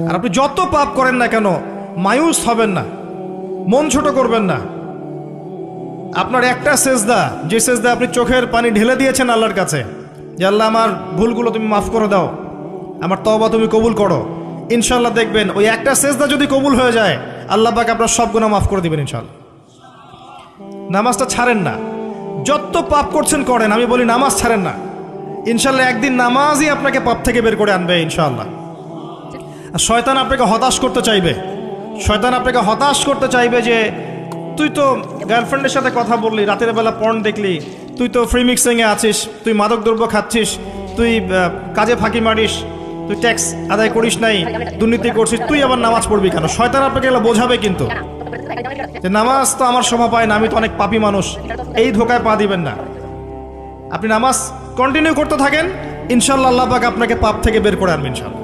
আর আপনি যত পাপ করেন না কেন মায়ুস হবেন না, মন ছোট করবেন না। আপনার একটা সেজদা, যে সেজদা আপনি চোখের পানি ঢেলে দিয়েছেন আল্লাহর কাছে, যে আল্লাহ আমার ভুলগুলো তুমি মাফ করে দাও, আমার তওবা তুমি কবুল করো, ইনশাল্লাহ দেখবেন ওই একটা সেজদা যদি কবুল হয়ে যায় আল্লাহ পাক আপনার সব গুনাহ মাফ করে দিবেন ইনশাল্লাহ। নামাজটা ছাড়েন না, যত পাপ করছেন করেন, আমি বলি নামাজ ছাড়েন না, ইনশাল্লাহ একদিন নামাজই আপনাকে পাপ থেকে বের করে আনবে ইনশাআল্লাহ। আর শয়তান আপনাকে হতাশ করতে চাইবে, শয়তান আপনাকে হতাশ করতে চাইবে যে তুই তো গার্লফ্রেন্ডের সাথে কথা বললি, রাতের বেলা পর্ন দেখলি, তুই তো ফ্রি মিক্সিংয়ে আছিস, তুই মাদকদ্রব্য খাচ্ছিস, তুই কাজে ফাঁকি মারিস, তুই ট্যাক্স আদায় করিস নাই, দুর্নীতি করছিস, তুই আবার নামাজ পড়বি কেন? শয়তান আপনাকে এগুলো বোঝাবে কিন্তু যে নামাজ তো আমার শোভা পায় না, আমি তো অনেক পাপী মানুষ। এই ধোকায় পা দিবেন না, আপনি নামাজ কন্টিনিউ করতে থাকেন, ইনশাল্লাহ আল্লাহ পাক আপনাকে পাপ থেকে বের করে আনবেন ইনশাল্লাহ।